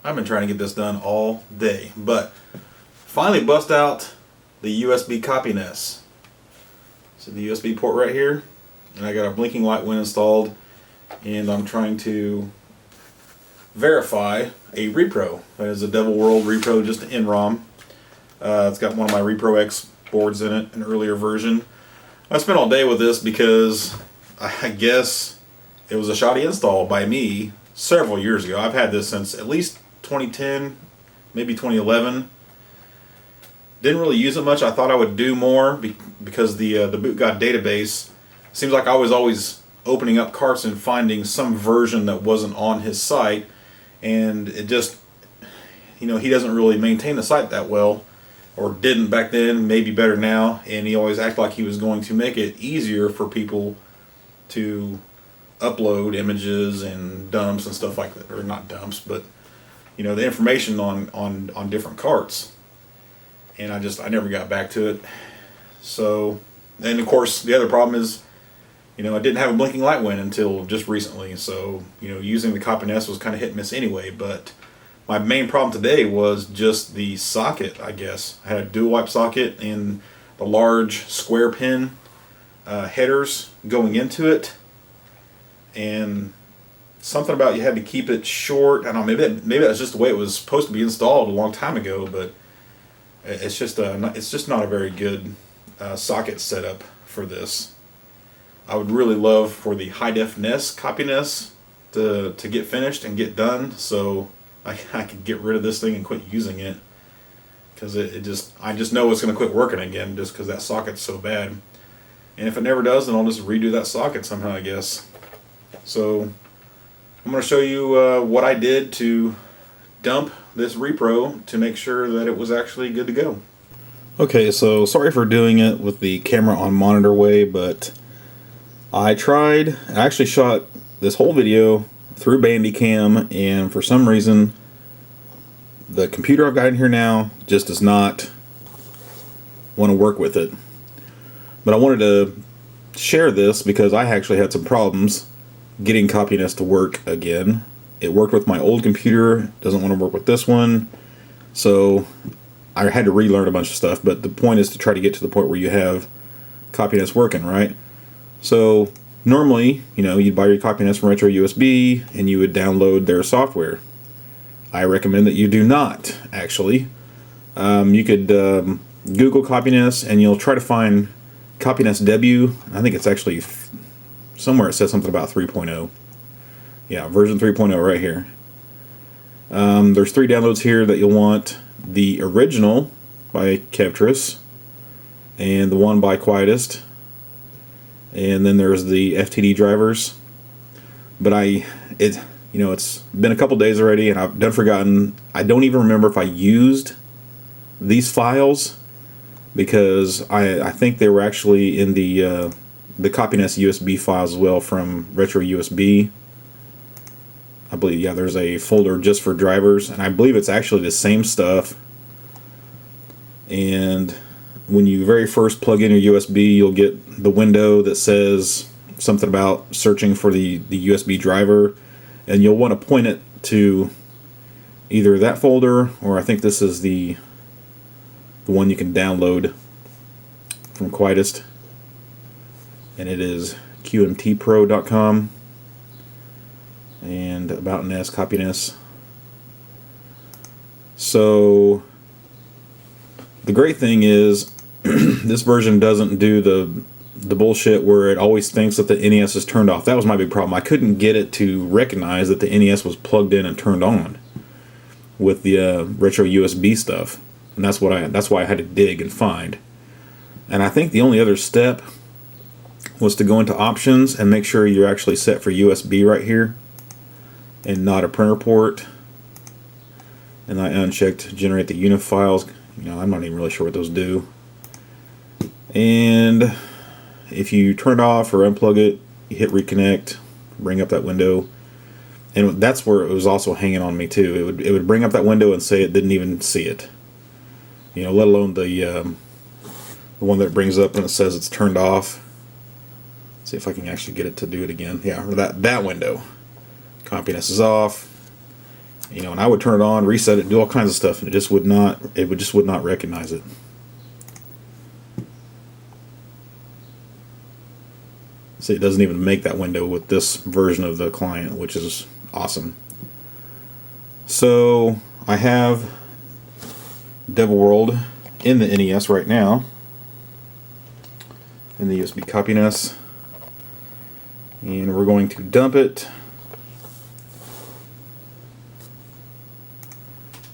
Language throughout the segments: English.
I've been trying to get this done all day, but finally bust out the USB CopyNES. So the USB port right here, and I got a blinking light when installed, and I'm trying to verify a repro. That is a Devil World repro, just an ROM. It's got one of my Repro X boards in it, an earlier version. I spent all day with this because I guess it was a shoddy install by me several years ago. I've had this since at least 2010, maybe 2011. Didn't really use it much. I thought I would do more because the bootguide database seems like I was always opening up carts and finding some version that wasn't on his site, and it just, he doesn't really maintain the site that well, or didn't back then, maybe better now, and he always acted like he was going to make it easier for people to upload images and dumps and stuff like that, or not dumps, but the information on different carts. And I never got back to it. So, and of course the other problem is, I didn't have a blinking light win until just recently. So, using the CopyNES was kind of hit and miss anyway. But my main problem today was just the socket, I guess. I had a dual wipe socket and the large square pin headers going into it. And something about you had to keep it short. I don't know, maybe that's just the way it was supposed to be installed a long time ago, but it's just not a very good socket setup for this. I would really love for the high def NES CopyNES to get finished and get done, so I could get rid of this thing and quit using it, because I just know it's going to quit working again just because that socket's so bad. And if it never does, then I'll just redo that socket somehow, I guess. So I'm going to show you what I did to dump this repro to make sure that it was actually good to go. Okay, so sorry for doing it with the camera on monitor way, but I actually shot this whole video through Bandicam, and for some reason the computer I've got in here now just does not want to work with it. But I wanted to share this because I actually had some problems getting CopyNES to work again. It worked with my old computer, doesn't want to work with this one, so I had to relearn a bunch of stuff, but the point is to try to get to the point where you have CopyNES working, right? So normally, you'd buy your CopyNES from Retro USB and you would download their software. I recommend that you do not, actually. You could Google CopyNES and you'll try to find CopyNES debut. I think it's actually somewhere it says something about 3.0. Yeah, version 3.0 right here. There's 3 downloads here that you'll want. The original by Kevtris, and the one by Quietest, and then there's the FTD drivers. But it's been a couple days already, and I've done forgotten. I don't even remember if I used these files, because I think they were actually in the CopyNES USB files as well from Retro USB. I believe, yeah, there's a folder just for drivers, and I believe it's actually the same stuff. And when you very first plug in your USB, you'll get the window that says something about searching for the USB driver, and you'll want to point it to either that folder, or I think this is the one you can download from Quietest, and it is qmtpro.com. and about NES, CopyNES. So the great thing is this version doesn't do the bullshit where it always thinks that the NES is turned off. That was my big problem. I couldn't get it to recognize that the NES was plugged in and turned on with the Retro USB stuff, and that's why I had to dig and find. And I think the only other step was to go into options and make sure you're actually set for USB right here and not a printer port. And I unchecked generate the UNIF files. I'm not even really sure what those do. And if you turn it off or unplug it, you hit reconnect, bring up that window, and that's where it was also hanging on me too. It would bring up that window and say it didn't even see it. Let alone the one that it brings up and it says it's turned off. Let's see if I can actually get it to do it again. Yeah, or that window. CopyNES is off. You know, and I would turn it on, reset it, do all kinds of stuff, and it just would not recognize it. See, it doesn't even make that window with this version of the client, which is awesome. So I have Devil World in the NES right now, in the USB CopyNES, and we're going to dump it.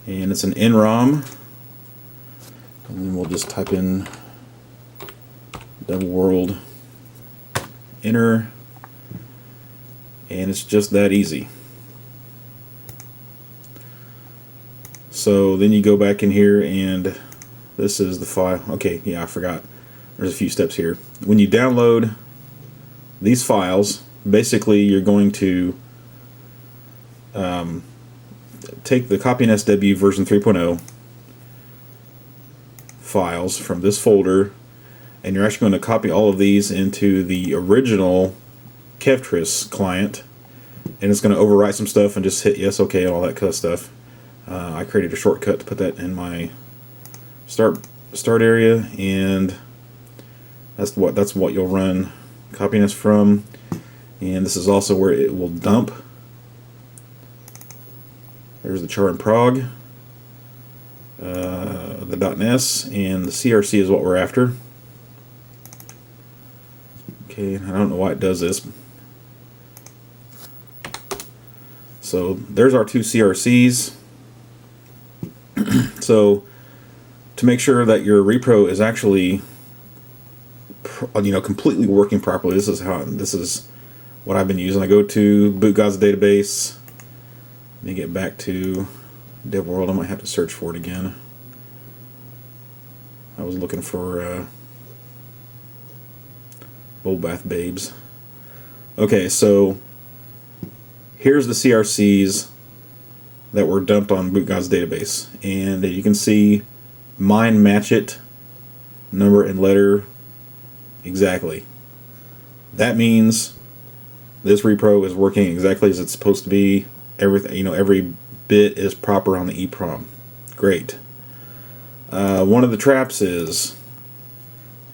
And it's an ROM, and then we'll just type in Devil World enter, and it's just that easy. So then you go back in here, and this is the file. Okay, yeah, I forgot. There's a few steps here. When you download these files, basically you're going to take the CopyNES W version 3.0 files from this folder, and you're actually going to copy all of these into the original Kevtris client, and it's going to overwrite some stuff and just hit yes, okay, and all that kind of stuff. I created a shortcut to put that in my start area, and that's what you'll run CopyNES from. And this is also where it will dump. There's the char and prog, the .NES, and the CRC is what we're after. Okay, I don't know why it does this. So there's our two CRCs. So to make sure that your repro is actually, completely working properly, this is what I've been using. I go to Boot God's database. Let me get back to Devil World. I might have to search for it again. I was looking for Old Bath Babes. Okay, so here's the CRCs that were dumped on Boot God's database, and you can see mine match it, number and letter exactly. That means this repro is working exactly as it's supposed to be. Everything, every bit is proper on the EEPROM. Great. One of the traps is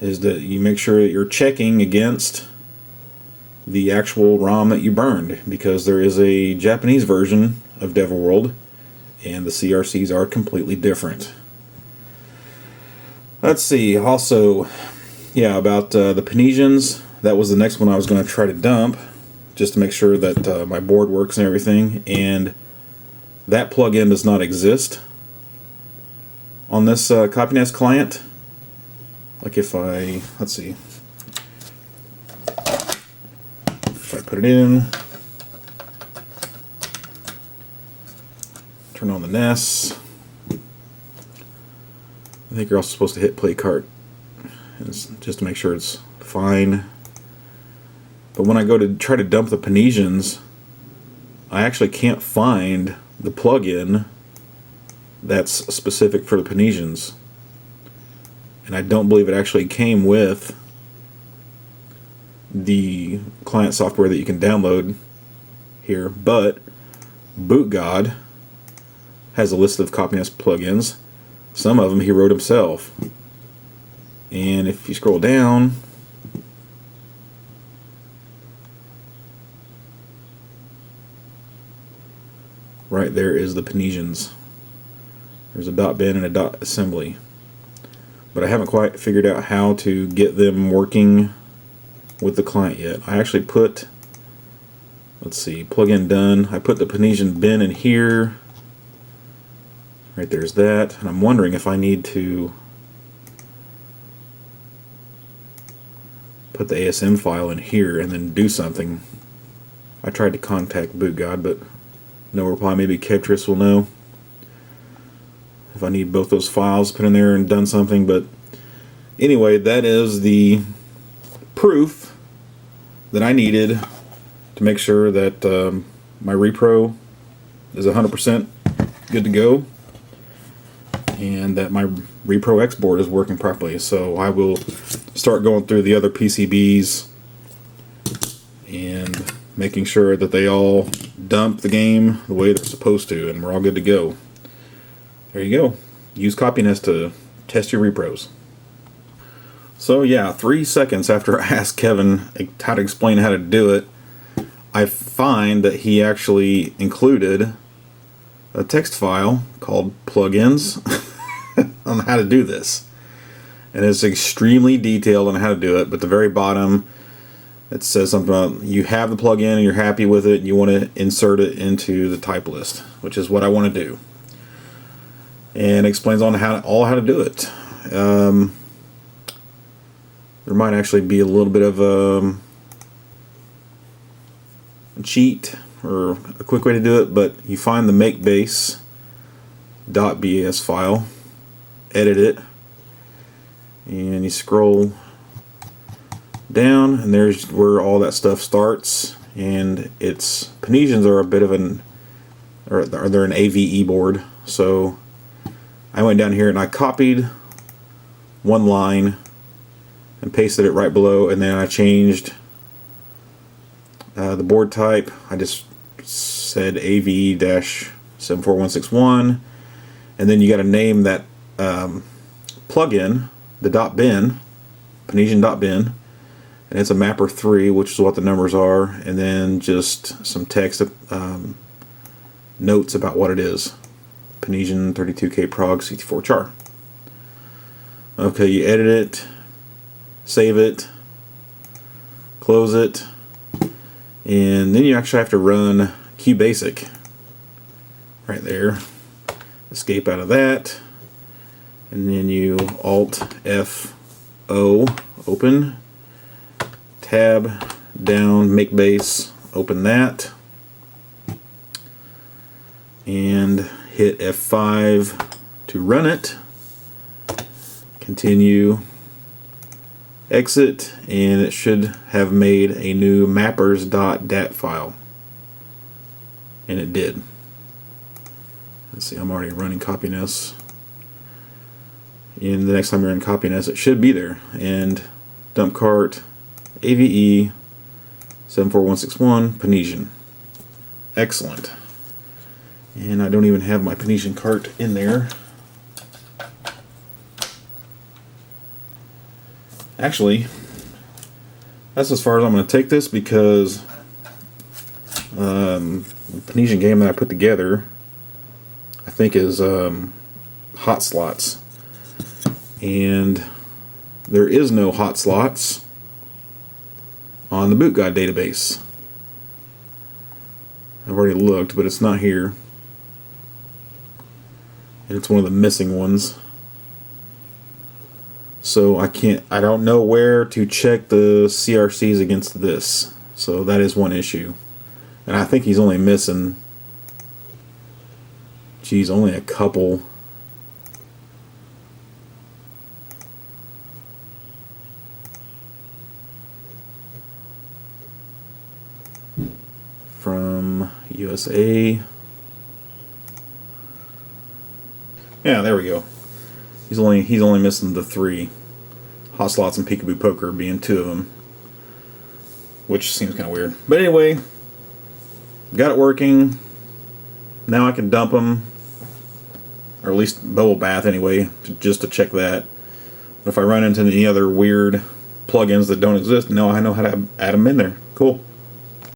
that you make sure that you're checking against the actual ROM that you burned, because there is a Japanese version of Devil World, and the CRCs are completely different. Let's see. Also, yeah, about the Pinesians. That was the next one I was going to try to dump, just to make sure that my board works and everything, and that plugin does not exist on this CopyNES client. Like if let's see, if I put it in, turn on the NES, I think you're also supposed to hit play cart just to make sure it's fine. But when I go to try to dump the Pinesians, I actually can't find the plugin that's specific for the Pinesians. And I don't believe it actually came with the client software that you can download here. But Boot God has a list of CopyNES plugins. Some of them he wrote himself. And if you scroll down, right there is the Pinesians. There's a .bin and a .assembly. But I haven't quite figured out how to get them working with the client yet. I actually put, let's see, plugin done. I put the Pinesian bin in here. Right there's that. And I'm wondering if I need to put the ASM file in here and then do something. I tried to contact Boot God, but no reply. Maybe Kevtris will know if I need both those files put in there and done something. But anyway, that is the proof that I needed to make sure that my repro is 100% good to go, and that my repro export is working properly. So I will start going through the other PCBs and making sure that they all dump the game the way they're supposed to, and we're all good to go. There you go. Use CopyNES to test your repros. So yeah, 3 seconds after I asked Kevin how to explain how to do it, I find that he actually included a text file called plugins on how to do this. And it's extremely detailed on how to do it, but at the very bottom it says something about you have the plugin and you're happy with it and you want to insert it into the type list, which is what I want to do. And it explains on how to do it. There might actually be a little bit of a cheat or a quick way to do it, but you find the makebase.bs file, edit it, and you scroll down, and there's where all that stuff starts. And its Panesians are a bit of they're an AVE board, so I went down here and I copied one line and pasted it right below, and then I changed the board type. I just said AVE-74161, and then you got to name that plugin, the .bin, Panesian.bin, and it's a mapper 3, which is what the numbers are, and then just some text notes about what it is. Panesian 32K prog 64 char. Okay, you edit it, save it, close it, and then you actually have to run QBasic right there. Escape out of that, and then you Alt F-O, open, tab down, make base, open that, and hit F5 to run it. Continue, exit, and it should have made a new mappers.dat file, and it did. Let's see, I'm already running CopyNES, and the next time you're in CopyNES it should be there. And dump cart AVE 74161 Panesian. Excellent. And I don't even have my Panesian cart in there. Actually, that's as far as I'm going to take this, because the Panesian game that I put together, I think, is hot slots. And there is no hot slots on the boot guide database. I've already looked, but it's not here. And it's one of the missing ones. So I don't know where to check the CRCs against this. So that is one issue. And I think he's only missing, geez, only a couple. From USA. Yeah, there we go. He's only missing the 3. Hot slots and peekaboo poker being 2 of them, which seems kind of weird. But anyway, got it working. Now I can dump them, or at least bubble bath anyway, just to check that. But if I run into any other weird plugins that don't exist, now I know how to add them in there. Cool.